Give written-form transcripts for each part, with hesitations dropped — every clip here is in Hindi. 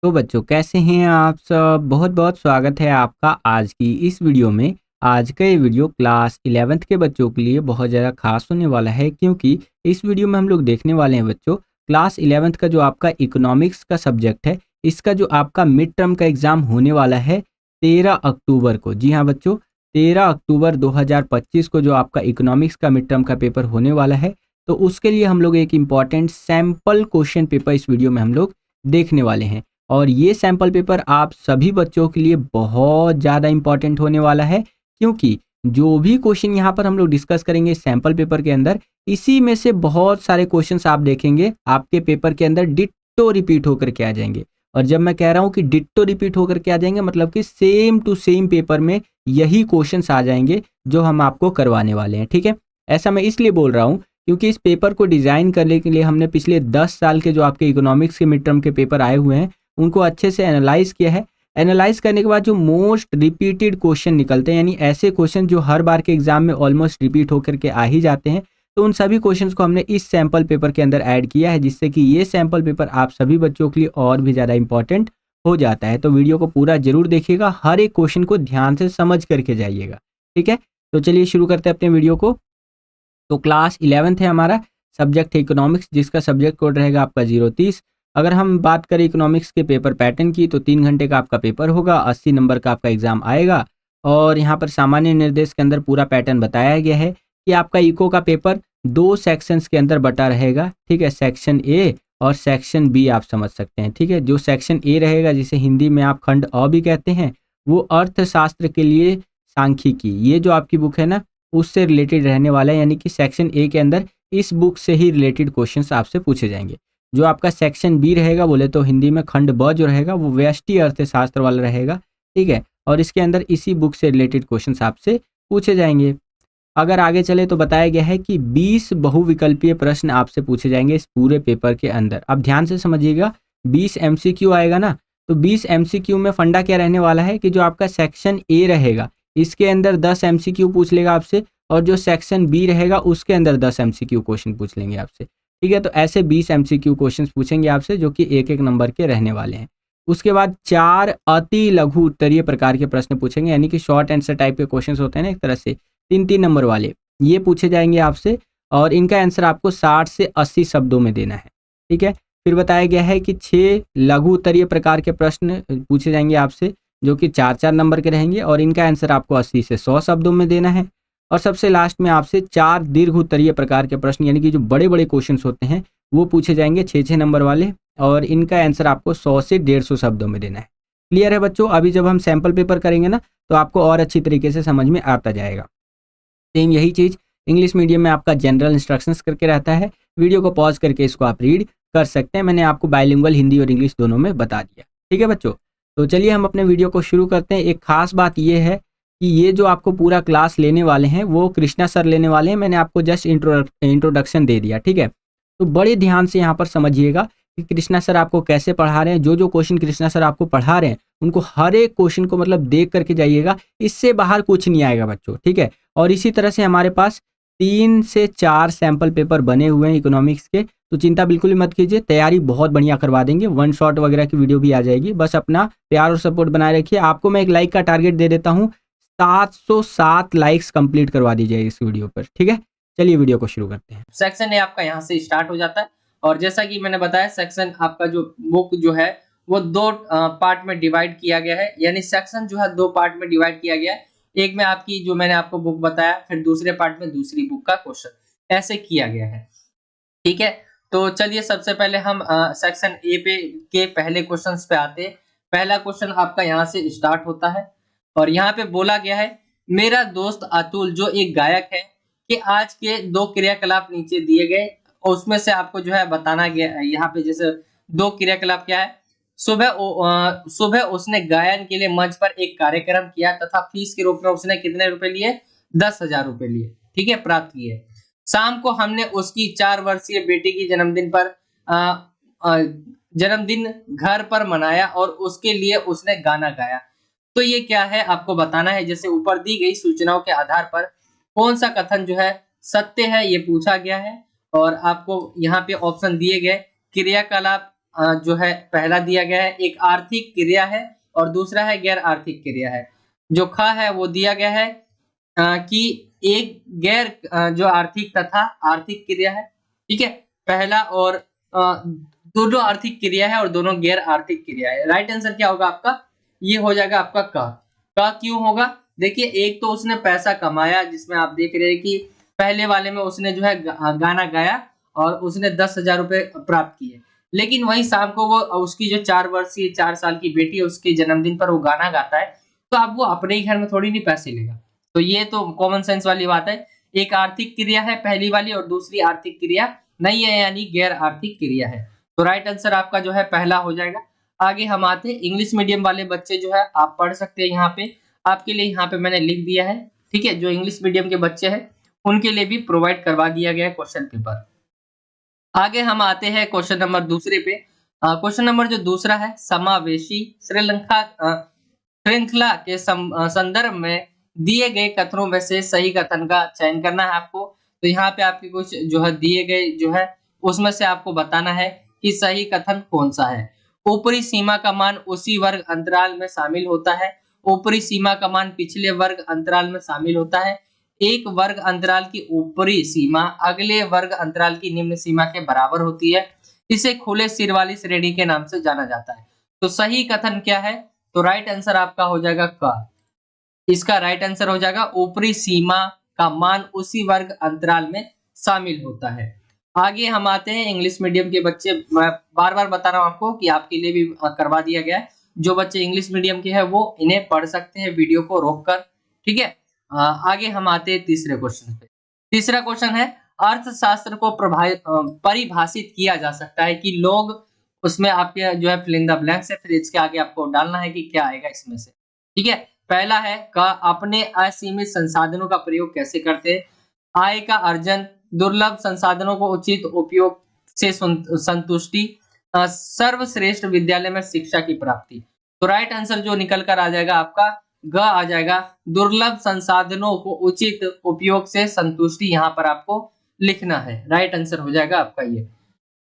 तो बच्चों कैसे हैं आप सब। बहुत बहुत स्वागत है आपका आज की इस वीडियो में। आज का ये वीडियो क्लास 11th के बच्चों के लिए बहुत ज़्यादा खास होने वाला है, क्योंकि इस वीडियो में हम लोग देखने वाले हैं बच्चों क्लास 11th का जो आपका इकोनॉमिक्स का सब्जेक्ट है, इसका जो आपका मिड टर्म का एग्ज़ाम होने वाला है 13 अक्टूबर को। जी हाँ बच्चों, 13 अक्टूबर 2025 को जो आपका इकोनॉमिक्स का मिड टर्म का पेपर होने वाला है, तो उसके लिए हम लोग एक इम्पॉर्टेंट सैम्पल क्वेश्चन पेपर इस वीडियो में हम लोग देखने वाले हैं। और ये सैम्पल पेपर आप सभी बच्चों के लिए बहुत ज़्यादा इंपॉर्टेंट होने वाला है, क्योंकि जो भी क्वेश्चन यहाँ पर हम लोग डिस्कस करेंगे सैम्पल पेपर के अंदर, इसी में से बहुत सारे क्वेश्चंस आप देखेंगे आपके पेपर के अंदर डिट्टो रिपीट होकर के आ जाएंगे। और जब मैं कह रहा हूँ कि डिट्टो रिपीट होकर के आ जाएंगे, मतलब कि सेम टू सेम पेपर में यही क्वेश्चंस आ जाएंगे जो हम आपको करवाने वाले हैं। ठीक है, ऐसा मैं इसलिए बोल रहा हूँ क्योंकि इस पेपर को डिज़ाइन करने के लिए हमने पिछले 10 साल के जो आपके इकोनॉमिक्स के मिड टर्म के पेपर आए हुए हैं उनको अच्छे से एनालाइज किया है। एनालाइज करने के बाद जो मोस्ट रिपीटेड क्वेश्चन निकलते हैं, यानी ऐसे क्वेश्चन जो हर बार के एग्जाम में ऑलमोस्ट रिपीट होकर के आ ही जाते हैं, तो उन सभी क्वेश्चंस को हमने इस सैम्पल पेपर के अंदर ऐड किया है, जिससे कि ये सैम्पल पेपर आप सभी बच्चों के लिए और भी ज़्यादा इंपॉर्टेंट हो जाता है। तो वीडियो को पूरा जरूर देखिएगा, हर एक क्वेश्चन को ध्यान से समझ करके जाइएगा। ठीक है, तो चलिए शुरू करते हैं अपने वीडियो को। तो क्लास 11th है हमारा, सब्जेक्ट है इकोनॉमिक्स, जिसका सब्जेक्ट कोड रहेगा आपका 030। अगर हम बात करें इकोनॉमिक्स के पेपर पैटर्न की, तो 3 घंटे का आपका पेपर होगा, 80 नंबर का आपका एग्जाम आएगा। और यहाँ पर सामान्य निर्देश के अंदर पूरा पैटर्न बताया गया है कि आपका इको का पेपर 2 सेक्शंस के अंदर बटा रहेगा। ठीक है, सेक्शन ए और सेक्शन बी आप समझ सकते हैं। ठीक है, जो सेक्शन ए रहेगा, जिसे हिंदी में आप खंड अ भी कहते हैं, वो अर्थशास्त्र के लिए सांख्यिकी, ये जो आपकी बुक है ना, उससे रिलेटेड रहने वाला है। यानी कि सेक्शन ए के अंदर इस बुक से ही रिलेटेड क्वेश्चंस आपसे पूछे जाएंगे। जो आपका सेक्शन बी रहेगा, बोले तो हिंदी में खंड ब जो रहेगा, वो व्यष्टि अर्थशास्त्र वाला रहेगा। ठीक है, और इसके अंदर इसी बुक से रिलेटेड क्वेश्चंस आपसे पूछे जाएंगे। अगर आगे चले तो बताया गया है कि 20 बहुविकल्पीय प्रश्न आपसे पूछे जाएंगे इस पूरे पेपर के अंदर। अब ध्यान से समझिएगा, 20 एमसीक्यू आएगा ना, तो 20 एमसीक्यू में फंडा क्या रहने वाला है कि जो आपका सेक्शन ए रहेगा, इसके अंदर 10 एमसीक्यू पूछ लेगा आपसे, और जो सेक्शन बी रहेगा उसके अंदर 10 एमसीक्यू क्वेश्चन पूछ लेंगे आपसे। ठीक है, तो ऐसे 20 एमसीक्यू क्वेश्चन पूछेंगे आपसे, जो कि एक एक नंबर के रहने वाले हैं। उसके बाद 4 अति लघु उत्तरीय प्रकार के प्रश्न पूछेंगे, यानी कि शॉर्ट आंसर टाइप के क्वेश्चन होते हैं ना, एक तरह से 3-3 नंबर वाले, ये पूछे जाएंगे आपसे। और इनका आंसर आपको 60 से 80 शब्दों में देना है। ठीक है, फिर बताया गया है कि 6 लघु उत्तरीय प्रकार के प्रश्न पूछे जाएंगे आपसे, जो कि 4-4 नंबर के रहेंगे, और इनका आंसर आपको 80 से 100 शब्दों में देना है। और सबसे लास्ट में आपसे 4 दीर्घ उत्तरीय प्रकार के प्रश्न, यानी कि जो बड़े बड़े क्वेश्चन होते हैं, वो पूछे जाएंगे 6-6 नंबर वाले, और इनका आंसर आपको 100 से 150 शब्दों में देना है। क्लियर है बच्चों? अभी जब हम सैम्पल पेपर करेंगे ना, तो आपको और अच्छी तरीके से समझ में आता जाएगा। सेम यही चीज़ इंग्लिश मीडियम में आपका जनरल इंस्ट्रक्शंस करके रहता है। वीडियो को पॉज करके इसको आप रीड कर सकते हैं। मैंने आपको बाइलिंगुअल हिंदी और इंग्लिश दोनों में बता दिया। ठीक है बच्चों, तो चलिए हम अपने वीडियो को शुरू करते हैं। एक खास बात ये है कि ये जो आपको पूरा क्लास लेने वाले हैं वो कृष्णा सर लेने वाले हैं। मैंने आपको जस्ट इंट्रोडक्शन दे दिया। ठीक है, तो बड़े ध्यान से यहाँ पर समझिएगा कि कृष्णा सर आपको कैसे पढ़ा रहे हैं। जो जो क्वेश्चन कृष्णा सर आपको पढ़ा रहे हैं, उनको हर एक क्वेश्चन को मतलब देख करके जाइएगा, इससे बाहर कुछ नहीं आएगा बच्चों। ठीक है, और इसी तरह से हमारे पास 3 से 4 सैम्पल पेपर बने हुए हैं इकोनॉमिक्स के, तो चिंता बिल्कुल ही मत कीजिए, तैयारी बहुत बढ़िया करवा देंगे। 1 शॉट वगैरह की वीडियो भी आ जाएगी, बस अपना प्यार और सपोर्ट बनाए रखिए। आपको मैं एक लाइक का टारगेट दे देता हूँ, 707 लाइक्स कंप्लीट करवा दीजिए इस वीडियो पर। ठीक है, चलिए वीडियो को शुरू करते हैं। सेक्शन ए आपका यहाँ से स्टार्ट हो जाता है, और जैसा कि मैंने बताया सेक्शन आपका जो बुक जो है वो 2 पार्ट में डिवाइड किया गया है। यानी सेक्शन जो है 2 पार्ट में डिवाइड किया गया है। एक में आपकी जो मैंने आपको बुक बताया, फिर दूसरे पार्ट में दूसरी बुक का क्वेश्चन, ऐसे किया गया है। ठीक है, तो चलिए सबसे पहले हम सेक्शन ए पे के पहले क्वेश्चंस पे आते हैं। पहला क्वेश्चन आपका यहाँ से स्टार्ट होता है, और यहाँ पे बोला गया है, मेरा दोस्त अतुल जो एक गायक है कि आज के 2 क्रियाकलाप नीचे दिए गए, और उसमें से आपको जो है बताना गया है। यहाँ पे जैसे 2 क्रियाकलाप क्या है, सुबह उसने गायन के लिए मंच पर एक कार्यक्रम किया तथा फीस के रूप में उसने कितने रुपए लिए? 10,000 रुपए लिए। ठीक है, प्राप्त किए। शाम को हमने उसकी 4 वर्षीय बेटी की जन्मदिन पर जन्मदिन घर पर मनाया और उसके लिए उसने गाना गाया। तो ये क्या है आपको बताना है। जैसे ऊपर दी गई सूचनाओं के आधार पर कौन सा कथन जो है सत्य है, ये पूछा गया है। और आपको यहाँ पे ऑप्शन दिए गए, क्रियाकलाप जो है पहला दिया गया है, एक आर्थिक क्रिया है और दूसरा है गैर आर्थिक क्रिया है। जो ख है वो दिया गया है कि एक गैर जो आर्थिक तथा आर्थिक क्रिया है, ठीक है। पहला और दोनों आर्थिक क्रिया है और दोनों गैर आर्थिक क्रिया है। राइट आंसर क्या होगा आपका? ये हो जाएगा आपका क क्यों होगा? देखिए, एक तो उसने पैसा कमाया, जिसमें आप देख रहे हैं कि पहले वाले में उसने जो है गाना गाया और उसने 10,000 रुपए प्राप्त किए। लेकिन वही शाम को वो उसकी जो 4 साल की बेटी है, उसके जन्मदिन पर वो गाना गाता है, तो अब वो अपने ही घर में थोड़ी नहीं पैसे लेगा। तो ये तो कॉमन सेंस वाली बात है। एक आर्थिक क्रिया है पहली वाली और दूसरी आर्थिक क्रिया नहीं है, यानी गैर आर्थिक क्रिया है। तो राइट आंसर आपका जो है पहला हो जाएगा। आगे हम आते हैं, इंग्लिश मीडियम वाले बच्चे जो है आप पढ़ सकते हैं। यहाँ पे आपके लिए यहाँ पे मैंने लिख दिया है, ठीक है। जो इंग्लिश मीडियम के बच्चे हैं उनके लिए भी प्रोवाइड करवा दिया गया है क्वेश्चन पेपर। आगे हम आते हैं क्वेश्चन नंबर दूसरे पे। क्वेश्चन नंबर जो दूसरा है, समावेशी श्रीलंका श्रृंखला के संदर्भ में दिए गए कथनों में से सही कथन का चयन करना है आपको। तो यहाँ पे आपके कुछ जो है दिए गए जो है उसमें से आपको बताना है कि सही कथन कौन सा है। ऊपरी सीमा का मान उसी वर्ग अंतराल में शामिल होता है। ऊपरी सीमा का मान पिछले वर्ग अंतराल में शामिल होता है। एक वर्ग अंतराल की ऊपरी सीमा अगले वर्ग अंतराल की निम्न सीमा के बराबर होती है। इसे खुले सिर वाली श्रेणी के नाम से जाना जाता है। तो सही कथन क्या है? तो राइट आंसर आपका हो जाएगा क। इसका राइट आंसर हो जाएगा ऊपरी सीमा का मान उसी वर्ग अंतराल में शामिल होता है। आगे हम आते हैं, इंग्लिश मीडियम के बच्चे, मैं बार बार बता रहा हूं आपको कि आपके लिए भी करवा दिया गया है। जो बच्चे इंग्लिश मीडियम के हैं वो इन्हें पढ़ सकते हैं वीडियो को रोककर, ठीक है। आगे हम आते हैं तीसरे क्वेश्चन पे। तीसरा क्वेश्चन है, अर्थशास्त्र को परिभाषित किया जा सकता है कि लोग, उसमें आपके जो है फिल इन द ब्लैंक्स है, फिर इसके आगे आपको डालना है कि क्या आएगा इसमें से, ठीक है। पहला है का अपने असीमित संसाधनों का प्रयोग कैसे करते हैं। आय का अर्जन, दुर्लभ संसाधनों को उचित उपयोग से संतुष्टि, सर्वश्रेष्ठ विद्यालय में शिक्षा की प्राप्ति। तो राइट आंसर जो निकल कर आ जाएगा आपका ग आ जाएगा। दुर्लभ संसाधनों को उचित उपयोग से संतुष्टि यहाँ पर आपको लिखना है। राइट आंसर हो जाएगा आपका ये।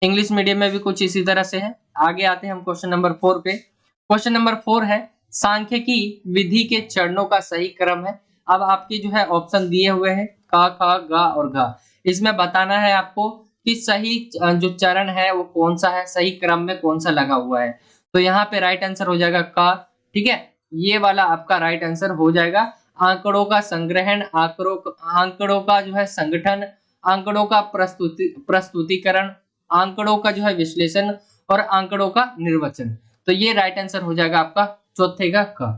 इंग्लिश मीडियम में भी कुछ इसी तरह से है। आगे आते हैं हम क्वेश्चन नंबर 4 पे। क्वेश्चन नंबर 4 है, सांख्यिकी विधि के चरणों का सही क्रम है। अब आपके जो है ऑप्शन दिए हुए हैं क ख ग और घ। इसमें बताना है आपको कि सही जो चरण है वो कौन सा है, सही क्रम में कौन सा लगा हुआ है। तो यहाँ पे राइट आंसर हो जाएगा क, ठीक है। ये वाला आपका राइट आंसर हो जाएगा। आंकड़ों का संग्रहण, आंकड़ों का जो है संगठन, आंकड़ों का प्रस्तुतिकरण, आंकड़ों का जो है विश्लेषण और आंकड़ों का निर्वचन। तो ये राइट आंसर हो जाएगा आपका चौथे का क,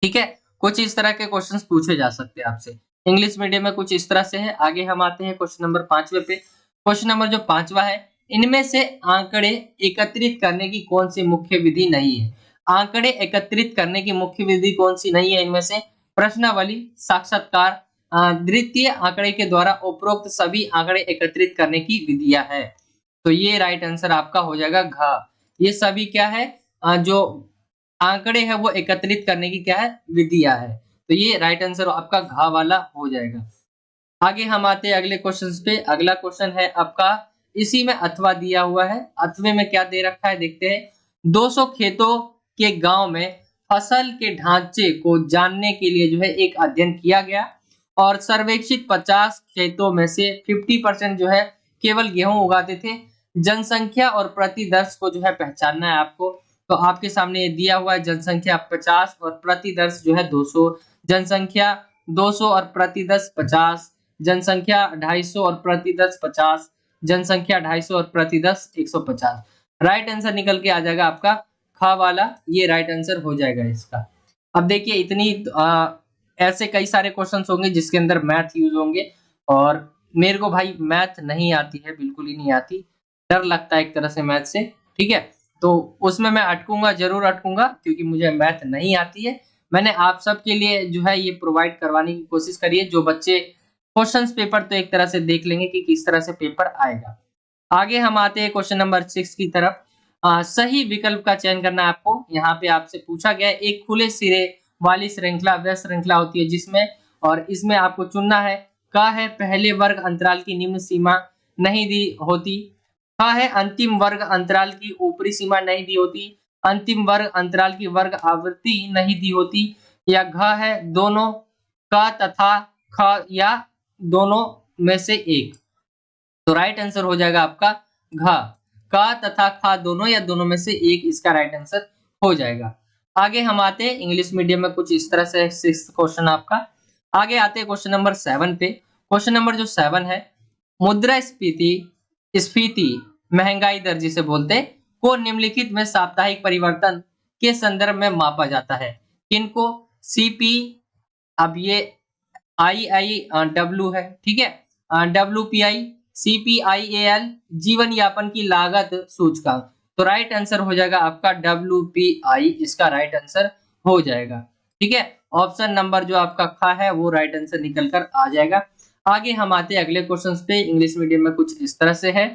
ठीक है। कुछ इस तरह के क्वेश्चंस पूछे जा सकते हैं आपसे इंग्लिश मीडियम में, कुछ इस तरह से है। आगे हम आते हैं क्वेश्चन नंबर 5वें पे। क्वेश्चन नंबर जो 5वां है, इनमें से आंकड़े एकत्रित करने की कौन सी मुख्य विधि नहीं है। आंकड़े एकत्रित करने की मुख्य विधि कौन सी नहीं है इनमें से? प्रश्नावली, साक्षात्कार, द्वितीय आंकड़े के द्वारा उपरोक्त सभी आंकड़े एकत्रित करने की विधियां है। तो ये राइट आंसर आपका हो जाएगा घ। ये सभी क्या है, जो आंकड़े है वो एकत्रित करने की क्या है, विधियां है। तो ये राइट आंसर आपका घ वाला हो जाएगा। आगे हम आते हैं अगले क्वेश्चन पे। अगला क्वेश्चन है आपका, इसी में अथवा दिया हुआ है। अथवे में क्या दे रखा है देखते हैं। 200 खेतों के गांव में फसल के ढांचे को जानने के लिए जो है एक अध्ययन किया गया और सर्वेक्षित 50 खेतों में से 50% जो है केवल गेहूं उगाते थे। जनसंख्या और प्रति दर्श को जो है पहचानना है आपको। तो आपके सामने ये दिया हुआ है, जनसंख्या 50 और प्रति दर्श जो है 200। जनसंख्या 200 और प्रति दर्श 50, जनसंख्या 250 और प्रति दर्श 50, जनसंख्या 250 और प्रति दर्श 150। राइट आंसर निकल के आ जाएगा आपका ख वाला, ये राइट आंसर हो जाएगा इसका। अब देखिए, इतनी ऐसे कई सारे क्वेश्चंस होंगे जिसके अंदर मैथ यूज होंगे, और मेरे को भाई मैथ नहीं आती है, बिल्कुल ही नहीं आती। डर लगता है एक तरह से मैथ से, ठीक है। तो उसमें मैं अटकूंगा, जरूर अटकूंगा, क्योंकि मुझे मैथ नहीं आती है। मैंने आप सबके लिए जो है ये प्रोवाइड करवाने की कोशिश करी है। जो बच्चे क्वेश्चंस पेपर तो एक तरह से देख लेंगे कि किस तरह से पेपर आएगा। आगे हम आते हैं क्वेश्चन नंबर 6 की तरफ। सही विकल्प का चयन करना है आपको। यहाँ पे आपसे पूछा गया है, एक खुले सिरे वाली श्रृंखला वह श्रृंखला होती है जिसमें, और इसमें आपको चुनना है क है, पहले वर्ग अंतराल की निम्न सीमा नहीं दी होती। ख है अंतिम वर्ग अंतराल की ऊपरी सीमा नहीं दी होती, अंतिम वर्ग अंतराल की वर्ग आवृत्ति नहीं दी होती, या घ है दोनों क तथा ख या दोनों में से एक। तो राइट आंसर हो जाएगा आपका घ, क तथा ख दोनों या दोनों में से एक इसका राइट आंसर हो जाएगा। आगे हम आते हैं इंग्लिश मीडियम में कुछ इस तरह से 6th क्वेश्चन आपका। आगे आते हैं क्वेश्चन नंबर 7 पे। क्वेश्चन नंबर जो 7 है, मुद्रास्फीति स्फीति महंगाई दर जिसे बोलते हैं को निम्नलिखित में साप्ताहिक परिवर्तन के संदर्भ में मापा जाता है। किनको? सीपी, अब ये IIW है, ठीक है, WPI, CPIAL जीवन यापन की लागत सूचकांक। तो राइट आंसर हो जाएगा आपका WPI, इसका राइट आंसर हो जाएगा। ठीक है, ऑप्शन नंबर जो आपका ख है वो राइट आंसर निकल कर आ जाएगा। आगे हम आते हैं अगले क्वेश्चंस पे। इंग्लिश मीडियम में कुछ इस तरह से है।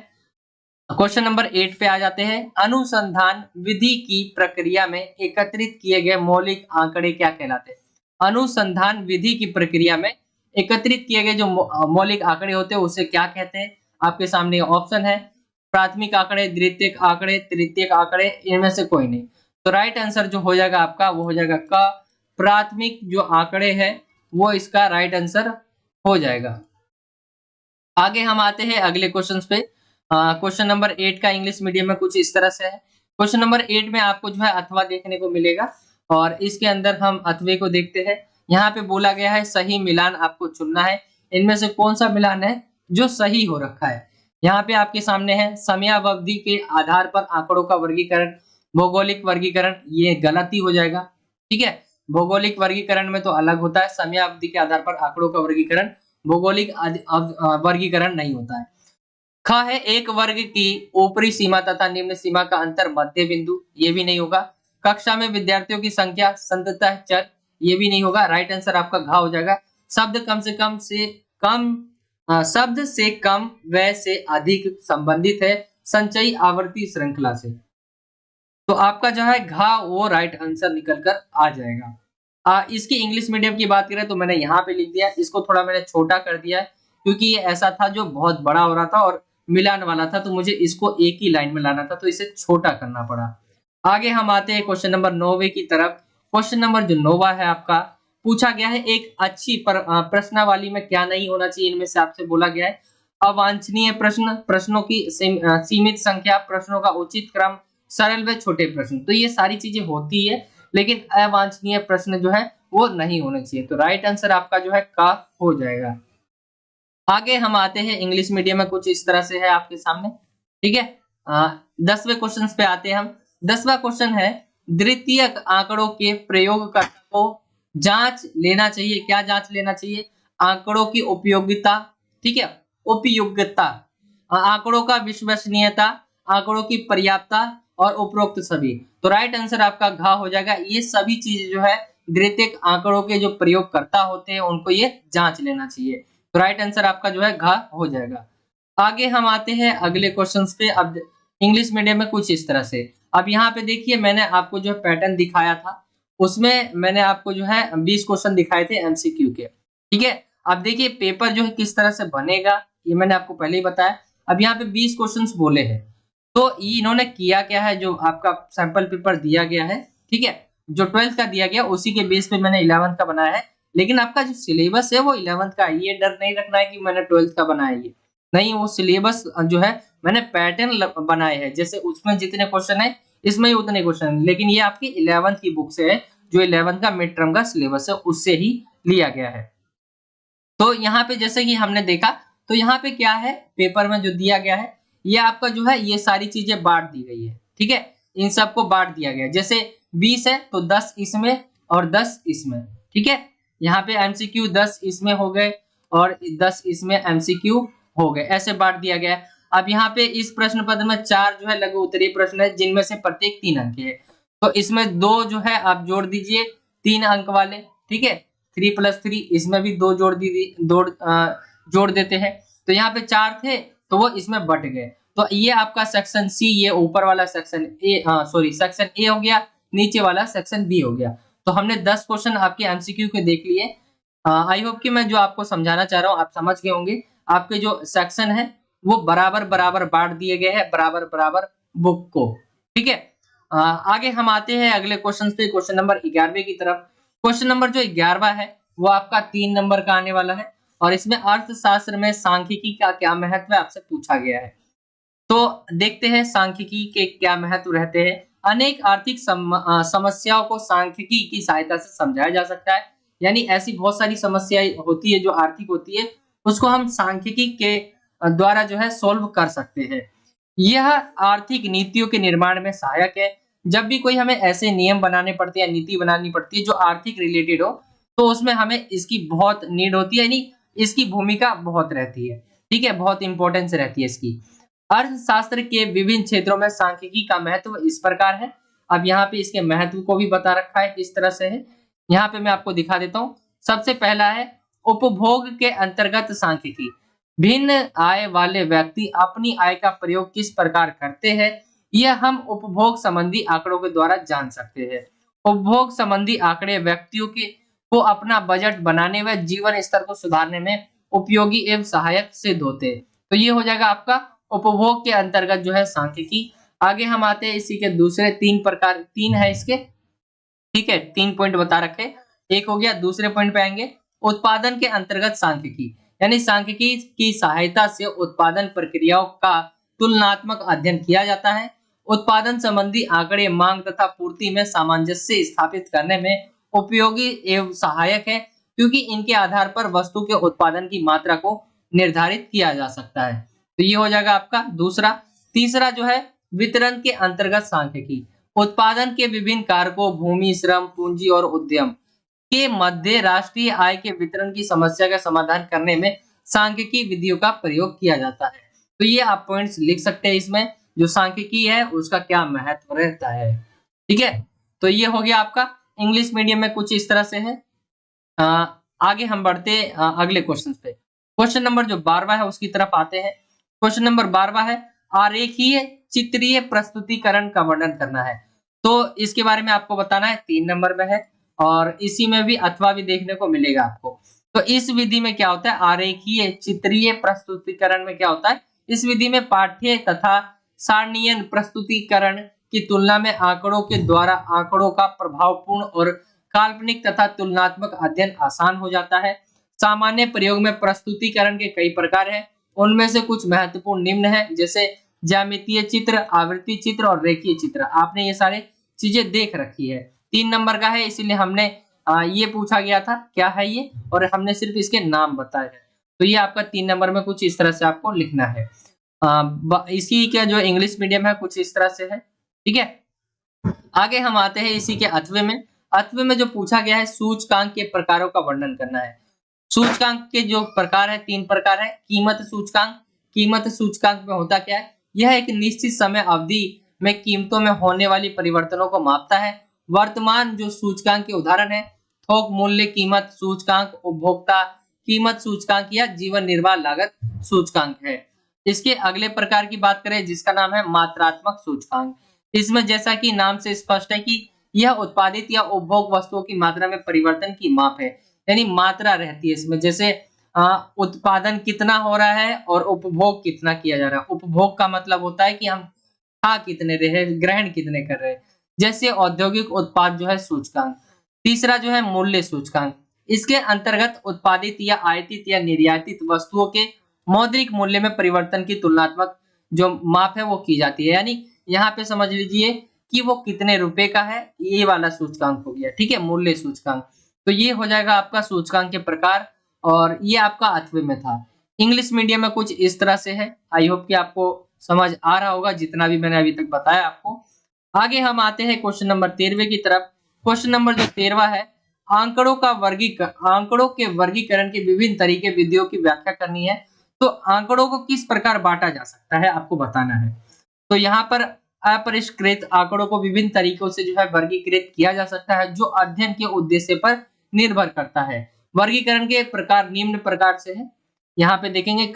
क्वेश्चन नंबर 8 पे आ जाते हैं। अनुसंधान विधि की प्रक्रिया में एकत्रित किए गए मौलिक आंकड़े क्या कहलाते हैं? अनुसंधान विधि की प्रक्रिया में एकत्रित किए गए जो मौलिक आंकड़े होते हैं उसे क्या कहते हैं? आपके सामने ऑप्शन है, प्राथमिक आंकड़े, द्वितीयक आंकड़े, तृतीयक आंकड़े, इनमें से कोई नहीं। तो राइट आंसर जो हो जाएगा आपका वो हो जाएगा क, प्राथमिक जो आंकड़े हैं वो इसका राइट आंसर हो जाएगा। आगे हम आते हैं अगले क्वेश्चन पे। क्वेश्चन नंबर 8 का इंग्लिश मीडियम में कुछ इस तरह से है। क्वेश्चन नंबर 8 में आपको जो है अथवा देखने को मिलेगा और इसके अंदर हम अथवे को देखते हैं। यहाँ पे बोला गया है सही मिलान आपको चुनना है। इनमें से कौन सा मिलान है जो सही हो रखा है? यहाँ पे आपके सामने है समयावधि के आधार पर आंकड़ों का वर्गीकरण, भौगोलिक वर्गीकरण, ये गलती हो जाएगा। ठीक है, भौगोलिक वर्गीकरण में तो अलग होता है, समयावधि के आधार पर आंकड़ों का वर्गीकरण, भौगोलिक वर्गीकरण नहीं होता है। ख है एक वर्ग की ऊपरी सीमा तथा निम्न सीमा का अंतर मध्य बिंदु, ये भी नहीं होगा। कक्षा में विद्यार्थियों की संख्या संततः चर, ये भी नहीं होगा। राइट आंसर आपका घ हो जाएगा। शब्द शब्द से कम व से अधिक संबंधित है संचयी आवर्ती श्रृंखला से। तो आपका जो है घ वो राइट आंसर निकल कर आ जाएगा। इसकी इंग्लिश मीडियम की बात करें तो मैंने यहाँ पे लिख दिया, इसको थोड़ा मैंने छोटा कर दिया है क्योंकि ये ऐसा था जो बहुत बड़ा हो रहा था और मिलान वाला था, तो मुझे इसको एक ही लाइन में लाना था, तो इसे छोटा करना पड़ा। आगे हम आते हैं क्वेश्चन नंबर 9 की तरफ। क्वेश्चन नंबर जो 9 है आपका, पूछा गया है एक अच्छी प्रश्नावली में क्या नहीं होना चाहिए, इनमें से आपसे बोला गया है अवांछनीय प्रश्न, प्रश्नों की सीमित संख्या, प्रश्नों का उचित क्रम, सरल व छोटे प्रश्न। तो ये सारी चीजें होती है लेकिन अवांछनीय प्रश्न जो है वो नहीं होने चाहिए। तो राइट आंसर आपका जो है का हो जाएगा। आगे हम आते हैं इंग्लिश मीडियम में कुछ इस तरह से है आपके सामने। ठीक है, 10वें क्वेश्चन पे आते हैं हम। 10वां क्वेश्चन है द्वितीयक आंकड़ों के प्रयोगकर्ता को जांच लेना चाहिए। क्या जांच लेना चाहिए? आंकड़ों की उपयोगिता, ठीक है, उपयोगिता, आंकड़ों का विश्वसनीयता, आंकड़ों की पर्याप्तता और उपरोक्त सभी। तो राइट आंसर आपका घ हो जाएगा। ये सभी चीजें जो है द्वितीयक आंकड़ों के जो प्रयोगकर्ता होते हैं उनको ये जांच लेना चाहिए। तो राइट आंसर आपका जो है घ हो जाएगा। आगे हम आते हैं अगले क्वेश्चंस पे। अब इंग्लिश मीडियम में कुछ इस तरह से। अब यहाँ पे देखिए मैंने आपको जो पैटर्न दिखाया था उसमें मैंने आपको जो है 20 क्वेश्चन दिखाए थे एमसीक्यू के। ठीक है, अब देखिए पेपर जो है किस तरह से बनेगा ये मैंने आपको पहले ही बताया। अब यहाँ पे 20 क्वेश्चन बोले हैं तो इन्होंने किया क्या है, जो आपका सैंपल पेपर दिया गया है, ठीक है, जो 12th का दिया गया उसी के बेस पे मैंने 11th का बनाया है। लेकिन आपका जो सिलेबस है वो 11th का है, ये डर नहीं रखना है कि मैंने 12th का बनाया ये नहीं, वो सिलेबस जो है मैंने पैटर्न बनाए हैं, जैसे उसमें जितने क्वेश्चन है इसमें ही उतने क्वेश्चन है, लेकिन ये आपकी 11th की बुक से है, जो 11th का मिड टर्म का सिलेबस है उससे ही लिया गया है। तो यहाँ पे जैसे कि हमने देखा तो यहाँ पे क्या है पेपर में जो दिया गया है ये आपका जो है ये सारी चीजें बांट दी गई है। ठीक है, इन सबको बांट दिया गया है। जैसे 20 है तो 10 इसमें और 10 इसमें। ठीक है, यहाँ पे एमसीक्यू 10 इसमें हो गए और 10 इसमें एमसीक्यू हो गए, ऐसे बांट दिया गया है। अब यहाँ पे इस प्रश्न पत्र में 4 जो है लघु उत्तरीय प्रश्न है जिनमें से प्रत्येक 3 अंक के है, तो इसमें 2 जो है आप जोड़ दीजिए 3 अंक वाले। ठीक है, 3 + 3 इसमें भी 2 जोड़ देते हैं। तो यहाँ पे 4 थे तो वो इसमें बट गए। तो ये आपका सेक्शन सी, ये ऊपर वाला सेक्शन ए, सेक्शन ए हो गया, नीचे वाला सेक्शन बी हो गया। तो हमने 10 क्वेश्चन आपके एमसीक्यू के देख लिए। आई होप कि मैं जो आपको समझाना चाह रहा हूँ आप समझ गए होंगे। आपके जो सेक्शन है वो बराबर बराबर बांट दिए गए हैं, बराबर बराबर बुक को। ठीक है, आगे हम आते हैं अगले क्वेश्चन पे, क्वेश्चन नंबर 11वें की तरफ। क्वेश्चन नंबर जो 11वां है वो आपका 3 नंबर का आने वाला है, और इसमें अर्थशास्त्र में सांख्यिकी का क्या महत्व है आपसे पूछा गया है। तो देखते हैं सांख्यिकी के क्या महत्व रहते हैं। अनेक आर्थिक समस्याओं को सांख्यिकी की सहायता से समझाया जा सकता है। यानी ऐसी बहुत सारी समस्याएं होती है जो आर्थिक होती है, उसको हम सांख्यिकी के द्वारा जो है सोल्व कर सकते हैं। यह आर्थिक नीतियों के निर्माण में सहायक है। जब भी कोई हमें ऐसे नियम बनाने पड़ते हैं, नीति बनानी पड़ती है जो आर्थिक रिलेटेड हो, तो उसमें हमें इसकी बहुत नीड होती है, यानी इसकी भूमिका बहुत रहती है। ठीक है, बहुत इंपॉर्टेंस रहती है इसकी। अर्थशास्त्र के विभिन्न क्षेत्रों में सांख्यिकी का महत्व इस प्रकार है। अब यहाँ पे इसके महत्व को भी बता रखा है किस तरह से है, यहाँ पे मैं आपको दिखा देता हूँ। सबसे पहला है उपभोग के अंतर्गत सांख्यिकी। भिन्न आय वाले व्यक्ति अपनी आय का प्रयोग किस प्रकार करते हैं, यह हम उपभोग संबंधी आंकड़ों के द्वारा जान सकते हैं। उपभोग संबंधी आंकड़े व्यक्तियों के को अपना बजट बनाने व जीवन स्तर को सुधारने में उपयोगी एवं सहायक सिद्ध होते हैं। तो ये हो जाएगा आपका उपभोग के अंतर्गत जो है सांख्यिकी। आगे हम आते हैं इसी के दूसरे 3 प्रकार, 3 है इसके। ठीक है, 3 पॉइंट बता रखे, एक हो गया। दूसरे पॉइंट पे आएंगे, उत्पादन के अंतर्गत सांख्यिकी। यानी सांख्यिकी की सहायता से उत्पादन प्रक्रियाओं का तुलनात्मक अध्ययन किया जाता है। उत्पादन संबंधी आंकड़े मांग तथा पूर्ति में सामंजस्य स्थापित करने में उपयोगी एवं सहायक है, क्योंकि इनके आधार पर वस्तु के उत्पादन की मात्रा को निर्धारित किया जा सकता है। तो ये हो जाएगा आपका दूसरा। तीसरा जो है वितरण के अंतर्गत सांख्यिकी। उत्पादन के विभिन्न कारकों भूमि, श्रम, पूंजी और उद्यम के मध्य राष्ट्रीय आय के वितरण की समस्या का समाधान करने में सांख्यिकी विधियों का प्रयोग किया जाता है। तो ये आप पॉइंट्स लिख सकते हैं इसमें, जो सांख्यिकी है उसका क्या महत्व रहता है। ठीक है, तो ये हो गया आपका इंग्लिश मीडियम में कुछ इस तरह से है। आगे हम बढ़ते अगले क्वेश्चन पे। क्वेश्चन नंबर जो 12वां है उसकी तरफ आते हैं। क्वेश्चन नंबर 12वां है आरेखीय चित्रीय प्रस्तुतिकरण का वर्णन करना है। तो इसके बारे में आपको बताना है, 3 नंबर में है, और इसी में भी अथवा भी देखने को मिलेगा आपको। तो इस विधि में क्या होता है, आरेखीय चित्रीय प्रस्तुतिकरण में क्या होता है, इस विधि में पाठ्य तथा सारणीय प्रस्तुतिकरण की तुलना में आंकड़ों के द्वारा आंकड़ों का प्रभावपूर्ण और काल्पनिक तथा तुलनात्मक अध्ययन आसान हो जाता है। सामान्य प्रयोग में प्रस्तुतिकरण के कई प्रकार हैं, उनमें से कुछ महत्वपूर्ण निम्न है, जैसे ज्यामितीय चित्र, आवृत्ति चित्र और रेखीय चित्र। आपने ये सारे चीजें देख रखी है। 3 नंबर का है, इसीलिए हमने ये पूछा गया था क्या है ये, और हमने सिर्फ इसके नाम बताए हैं। तो ये आपका 3 नंबर में कुछ इस तरह से आपको लिखना है। इसी का जो इंग्लिश मीडियम है कुछ इस तरह से है। ठीक है, आगे हम आते हैं इसी के अथवे में। अथवे में जो पूछा गया है सूचकांक के प्रकारों का वर्णन करना है। सूचकांक के जो प्रकार है 3 प्रकार है। कीमत सूचकांक। कीमत सूचकांक में होता क्या है, यह एक निश्चित समय अवधि में कीमतों में होने वाली परिवर्तनों को मापता है। वर्तमान जो सूचकांक के उदाहरण है थोक मूल्य कीमत सूचकांक, उपभोक्ता कीमत सूचकांक या जीवन निर्वाह लागत सूचकांक है। इसके अगले प्रकार की बात करें जिसका नाम है मात्रात्मक सूचकांक। इसमें जैसा कि नाम से स्पष्ट है कि यह उत्पादित या उपभोग वस्तुओं की मात्रा में परिवर्तन की माप है, यानी मात्रा रहती है इसमें। जैसे उत्पादन कितना हो रहा है और उपभोग कितना किया जा रहा है। उपभोग का मतलब होता है कि हम खा कितने रहे, ग्रहण कितने कर रहे हैं। जैसे औद्योगिक उत्पाद जो है सूचकांक। तीसरा जो है मूल्य सूचकांक। इसके अंतर्गत उत्पादित या आयातित या निर्यातित वस्तुओं के मौद्रिक मूल्य में परिवर्तन की तुलनात्मक जो माप है वो की जाती है। यानी यहाँ पे समझ लीजिए कि वो कितने रुपए का है, ये वाला सूचकांक हो गया। ठीक है, मूल्य सूचकांक। तो ये हो जाएगा आपका सूचकांक के प्रकार, और ये आपका अथवे में था। इंग्लिश मीडियम में कुछ इस तरह से है। आई होप कि आपको समझ आ रहा होगा जितना भी मैंने अभी तक बताया आपको। आगे हम आते हैं क्वेश्चन नंबर 13वें की तरफ। क्वेश्चन नंबर जो 13वां है, आंकड़ों के वर्गीकरण के विभिन्न तरीके विधियों की व्याख्या करनी है। तो आंकड़ों को किस प्रकार बांटा जा सकता है आपको बताना है। तो यहाँ पर अपरिष्कृत आंकड़ों को विभिन्न तरीकों से जो है वर्गीकृत किया जा सकता है, जो अध्ययन के उद्देश्य पर निर्भर करता है। वर्गीकरण के प्रकार निम्न प्रकार से है। यहाँ पे देखेंगे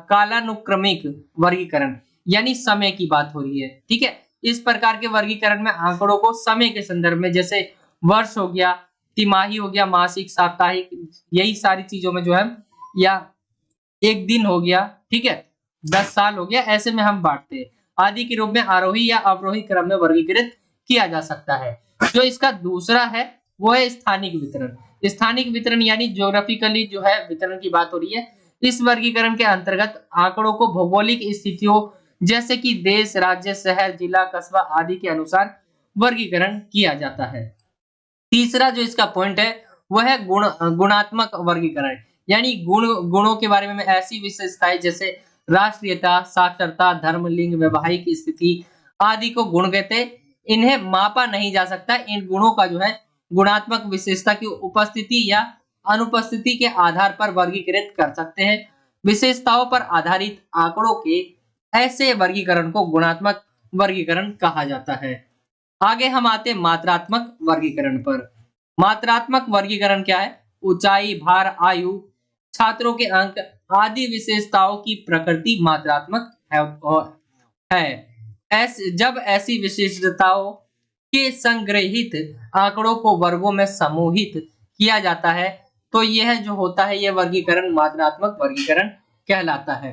कालानुक्रमिक वर्गीकरण, यानी समय की बात हो रही है। ठीक है, इस प्रकार के वर्गीकरण में आंकड़ों को समय के संदर्भ में, जैसे वर्ष हो गया, तिमाही हो गया, मासिक, साप्ताहिक, यही सारी चीजों में जो है, या एक दिन हो गया। ठीक है, 10 साल हो गया, ऐसे में हम बांटते हैं। आदि के रूप में आरोही या अवरोही क्रम में वर्गीकृत किया जा सकता है। जो इसका दूसरा है वो है स्थानिक वितरण। स्थानिक वितरण यानी ज्योग्राफिकली जो है वितरण की बात हो रही है। इस वर्गीकरण के अंतर्गत आंकड़ों को भौगोलिक स्थितियों जैसे कि देश, राज्य, शहर, जिला, कस्बा आदि के अनुसार वर्गीकरण किया जाता है। तीसरा जो इसका पॉइंट है वह है गुणात्मक वर्गीकरण, यानी गुणों के बारे में ऐसी विशेषताएं जैसे राष्ट्रीयता, साक्षरता, धर्म, लिंग, वैवाहिक स्थिति आदि को गुण कहते हैं। इन्हें मापा नहीं जा सकता। इन गुणों का जो है गुणात्मक विशेषता की उपस्थिति या अनुपस्थिति के आधार पर वर्गीकृत कर सकते हैं। विशेषताओं पर आधारित आंकड़ों के ऐसे वर्गीकरण को गुणात्मक वर्गीकरण कहा जाता है। आगे हम आते हैं मात्रात्मक वर्गीकरण पर। मात्रात्मक वर्गीकरण क्या है? ऊंचाई, भार, आयु, छात्रों के अंक आदि विशेषताओं की प्रकृति मात्रात्मक है। जब ऐसी विशेषताओं के संग्रहित आंकड़ों को वर्गों में समूहित किया जाता है तो यह जो होता है यह वर्गीकरण मात्रात्मक वर्गीकरण कहलाता है।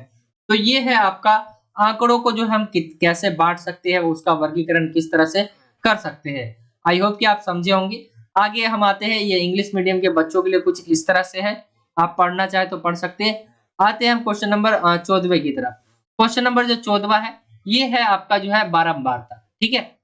तो ये है आपका आंकड़ों को जो हम कैसे बांट सकते हैं, उसका वर्गीकरण किस तरह से कर सकते हैं। आई होप कि आप समझे होंगे। आगे हम आते हैं, ये इंग्लिश मीडियम के बच्चों के लिए कुछ इस तरह से है, आप पढ़ना चाहे तो पढ़ सकते हैं। आते हैं हम क्वेश्चन नंबर 14वें की तरफ। क्वेश्चन नंबर जो 14वां है ये है आपका जो है बारंबारता। ठीक है,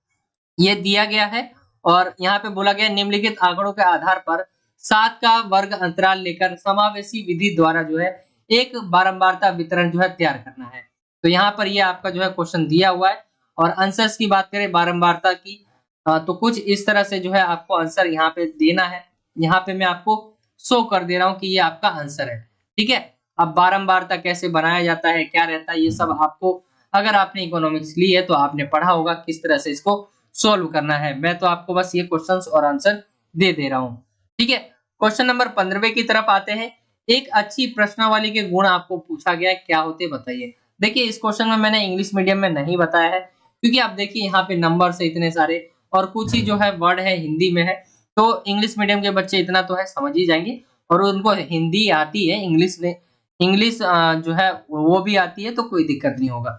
ये दिया गया है और यहाँ पे बोला गया निम्नलिखित आंकड़ों के आधार पर 7 का वर्ग अंतराल लेकर समावेशी विधि द्वारा जो है एक बारंबारता वितरण जो है तैयार करना है। तो यहाँ पर ये आपका जो है क्वेश्चन दिया हुआ है और आंसर्स की बात करें बारंबारता की तो कुछ इस तरह से जो है आपको आंसर यहाँ पे देना है। यहाँ पे मैं आपको शो कर दे रहा हूँ कि ये आपका आंसर है। ठीक है, अब बारंबारता कैसे बनाया जाता है, क्या रहता है, ये सब आपको अगर आपने इकोनॉमिक्स ली है तो आपने पढ़ा होगा किस तरह से इसको सोल्व करना है। मैं तो आपको बस ये क्वेश्चंस और आंसर दे दे रहा हूँ। ठीक है, क्वेश्चन नंबर 15वें की तरफ आते हैं। एक अच्छी प्रश्नावली के गुण आपको पूछा गया है, क्या होते बताइए। देखिए इस क्वेश्चन में मैंने इंग्लिश मीडियम में नहीं बताया है क्योंकि आप देखिए यहाँ पे नंबर से इतने सारे और कुछ ही जो है वर्ड है हिंदी में है, तो इंग्लिश मीडियम के बच्चे इतना तो है समझ ही जाएंगे और उनको हिंदी आती है, इंग्लिश जो है वो भी आती है, तो कोई दिक्कत नहीं होगा।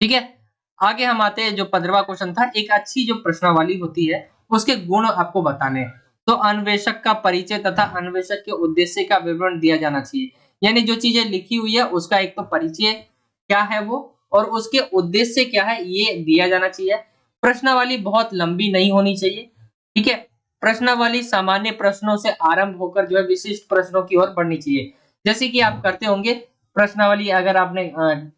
ठीक है, आगे हम आते हैं। जो 15वां क्वेश्चन था, एक अच्छी जो प्रश्नावली होती है उसके गुण आपको बताने हैं। तो अन्वेषक का परिचय तथा अन्वेषक के उद्देश्य का विवरण दिया जाना चाहिए, यानी जो चीजें लिखी हुई है उसका एक तो परिचय क्या है वो और उसके उद्देश्य क्या है ये दिया जाना चाहिए। प्रश्नावली बहुत लंबी नहीं होनी चाहिए। ठीक है, प्रश्नावली सामान्य प्रश्नों से आरंभ होकर जो है विशिष्ट प्रश्नों की ओर बढ़नी चाहिए। जैसे कि आप करते होंगे प्रश्नावली, अगर आपने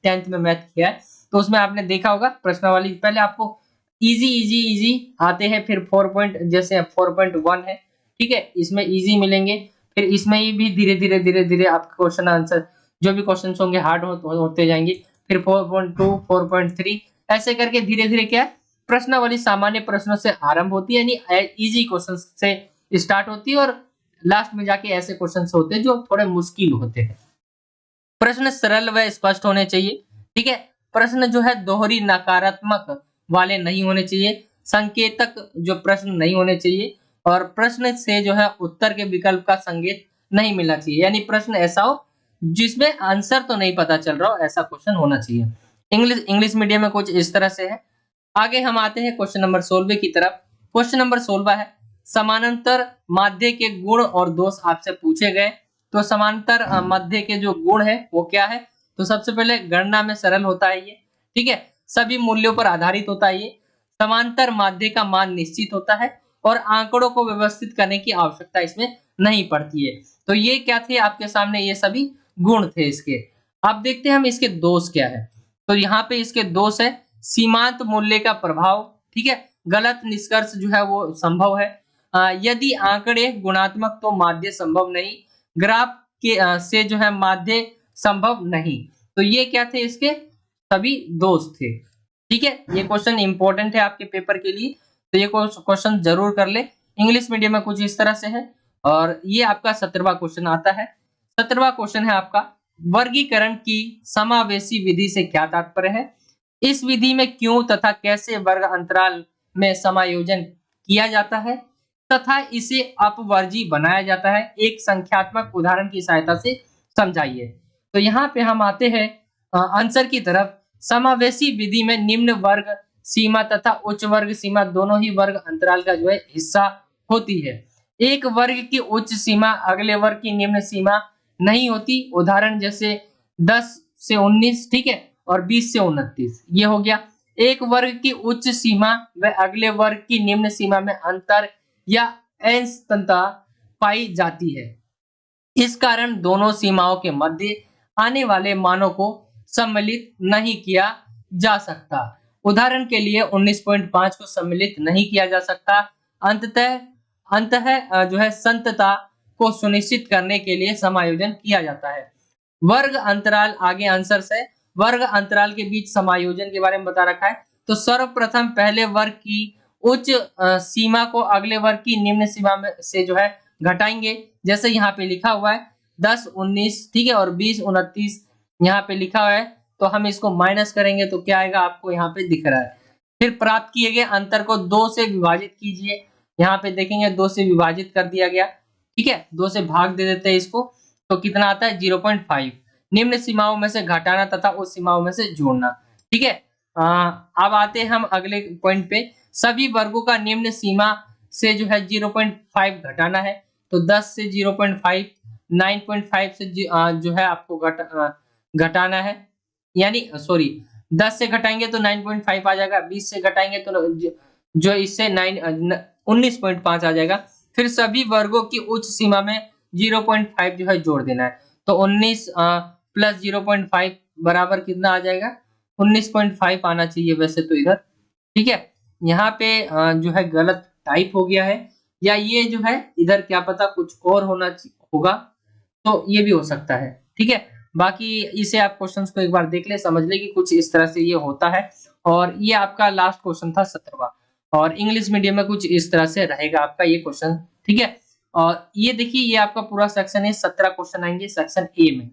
10th में मैथ किया है तो उसमें आपने देखा होगा प्रश्नावली पहले आपको इजी इजी इजी आते हैं, फिर 4 पॉइंट जैसे 4.1 है। ठीक है, इसमें इजी मिलेंगे, फिर इसमें ही भी धीरे धीरे आपके क्वेश्चन आंसर जो भी क्वेश्चन होंगे हार्ड होते जाएंगे, फिर 4.2 4.3 ऐसे करके धीरे धीरे क्या है प्रश्नावली सामान्य प्रश्नों से आरंभ होती है, यानी इजी क्वेश्चन से स्टार्ट होती है और लास्ट में जाके ऐसे क्वेश्चन होते हैं जो थोड़े मुश्किल होते हैं। प्रश्न सरल व स्पष्ट होने चाहिए। ठीक है, प्रश्न जो है दोहरी नकारात्मक वाले नहीं होने चाहिए, संकेतक जो प्रश्न नहीं होने चाहिए और प्रश्न से जो है उत्तर के विकल्प का संकेत नहीं मिलना चाहिए, यानी प्रश्न ऐसा हो जिसमें आंसर तो नहीं पता चल रहा हो, ऐसा क्वेश्चन होना चाहिए। इंग्लिश मीडियम में कुछ इस तरह से है। आगे हम आते हैं क्वेश्चन नंबर 16 की तरफ। क्वेश्चन नंबर 16 है समानांतर माध्य के गुण और दोष आपसे पूछे गए। तो समांतर मध्य के जो गुण है वो क्या है, तो सबसे पहले गणना में सरल होता है ये। ठीक है, सभी मूल्यों पर आधारित होता है ये। समांतर माध्य का मान निश्चित होता है और आंकड़ों को व्यवस्थित करने की आवश्यकता इसमें नहीं पड़ती है। तो ये क्या थे आपके सामने, ये सभी गुण थे इसके। अब देखते हैं हम इसके दोष क्या है। तो यहाँ पे इसके दोष है सीमांत मूल्य का प्रभाव। ठीक है, गलत निष्कर्ष जो है वो संभव है। यदि आंकड़े गुणात्मक तो माध्य संभव नहीं, ग्राफ के से जो है माध्य संभव नहीं। तो ये क्या थे इसके सभी दोष थे। ठीक है, ये क्वेश्चन इंपॉर्टेंट है आपके पेपर के लिए, तो ये क्वेश्चन जरूर कर ले। इंग्लिश मीडियम में कुछ इस तरह से है और ये आपका 17वां क्वेश्चन आता है। 17वां क्वेश्चन है आपका वर्गीकरण की समावेशी विधि से क्या तात्पर्य है। इस विधि में क्यों तथा कैसे वर्ग अंतराल में समायोजन किया जाता है तथा इसे अपवर्जी बनाया जाता है, एक संख्यात्मक उदाहरण की सहायता से समझाइए। तो यहाँ पे हम आते हैं आंसर की तरफ समावेशी विधि में निम्न वर्ग सीमा तथा उच्च वर्ग सीमा दोनों ही वर्ग अंतराल का जो है हिस्सा होती है। एक वर्ग की उच्च सीमा अगले वर्ग की निम्न सीमा नहीं होती। उदाहरण जैसे 10 से 19, ठीक है, और 20 से 29, ये हो गया। एक वर्ग की उच्च सीमा व अगले वर्ग की निम्न सीमा में अंतर या असंतता पाई जाती है। इस कारण दोनों सीमाओं के मध्य आने वाले मानों को सम्मिलित नहीं किया जा सकता। उदाहरण के लिए 19.5 को सम्मिलित नहीं किया जा सकता। अंततः जो है संतता को सुनिश्चित करने के लिए समायोजन किया जाता है। वर्ग अंतराल, आगे आंसर से वर्ग अंतराल के बीच समायोजन के बारे में बता रखा है। तो सर्वप्रथम पहले वर्ग की उच्च सीमा को अगले वर्ग की निम्न सीमा में से जो है घटाएंगे। जैसे यहाँ पे लिखा हुआ है 10, 19, ठीक है, और 20, 29 यहाँ पे लिखा हुआ है, तो हम इसको माइनस करेंगे तो क्या आएगा आपको यहाँ पे दिख रहा है। फिर प्राप्त किए गए अंतर को 2 से विभाजित कीजिए। यहाँ पे देखेंगे 2 से विभाजित कर दिया गया, ठीक है, 2 से भाग दे देते हैं इसको, तो कितना आता है 0.5। निम्न सीमाओं में से घटाना तथा उस सीमाओं में से जोड़ना, ठीक है। अब आते हैं हम अगले पॉइंट पे। सभी वर्गों का निम्न सीमा से जो है 0.5 घटाना है। तो 10 से 0.5, 9.5 से जो है आपको घटाना है, यानी सॉरी 10 से घटाएंगे तो 9.5 आ जाएगा, 20 से घटाएंगे तो जो इससे 19.5 आ जाएगा। फिर सभी वर्गों की उच्च सीमा में 0.5 जो है जोड़ देना है। तो 19 प्लस 0.5 बराबर कितना आ जाएगा, 19.5 आना चाहिए वैसे तो इधर, ठीक है। यहाँ पे जो है गलत टाइप हो गया है, या ये जो है इधर क्या पता कुछ और होगा, तो ये भी हो सकता है, ठीक है। बाकी इसे आप क्वेश्चंस को एक बार देख ले, समझ ले कि कुछ इस तरह से ये होता है। और ये आपका लास्ट क्वेश्चन था 17वां, और इंग्लिश मीडियम में कुछ इस तरह से रहेगा आपका ये क्वेश्चन, ठीक है। और ये देखिए ये आपका पूरा सेक्शन है, 17 क्वेश्चन आएंगे सेक्शन ए में।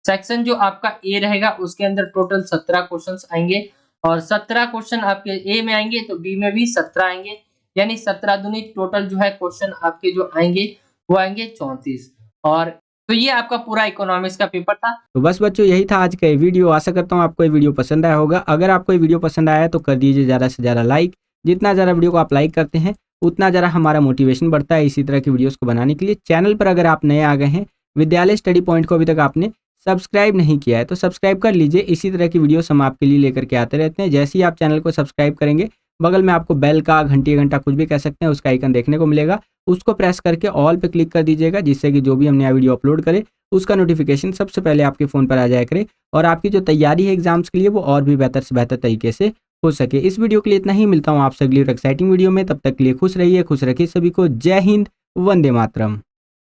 सेक्शन जो आपका ए रहेगा उसके अंदर टोटल 17 क्वेश्चन आएंगे, और 17 क्वेश्चन आपके ए में आएंगे तो बी में भी 17 आएंगे, यानी 17 दूनी टोटल जो है क्वेश्चन आपके जो आएंगे वो आएंगे 34। और तो ये आपका पूरा इकोनॉमिक्स का पेपर था। तो बस बच्चों यही था आज का ये वीडियो। आशा करता हूँ आपको ये वीडियो पसंद आया होगा। अगर आपको ये वीडियो पसंद आया है तो कर दीजिए ज़्यादा से ज़्यादा लाइक। जितना ज़्यादा वीडियो को आप लाइक करते हैं उतना ज़्यादा हमारा मोटिवेशन बढ़ता है इसी तरह की वीडियोस को बनाने के लिए। चैनल पर अगर आप नए आ गए हैं, विद्यालय स्टडी पॉइंट को अभी तक आपने सब्सक्राइब नहीं किया है तो सब्सक्राइब कर लीजिए। इसी तरह की वीडियोस हम आपके लिए लेकर के आते रहते हैं। जैसे ही आप चैनल को सब्सक्राइब करेंगे, बगल में आपको बेल का, घंटी घंटा कुछ भी कह सकते हैं, उसका आइकन देखने को मिलेगा। उसको प्रेस करके ऑल पे क्लिक कर दीजिएगा, जिससे कि जो भी हम नया वीडियो अपलोड करें उसका नोटिफिकेशन सबसे पहले आपके फ़ोन पर आ जाया करे, और आपकी जो तैयारी है एग्जाम्स के लिए वो और भी बेहतर से बेहतर तरीके से हो सके। इस वीडियो के लिए इतना ही। मिलता हूँ आपसे अगली और एक्साइटिंग वीडियो में। तब तक के लिए खुश रहिए, खुश रखिए सभी को। जय हिंद, वंदे मातरम।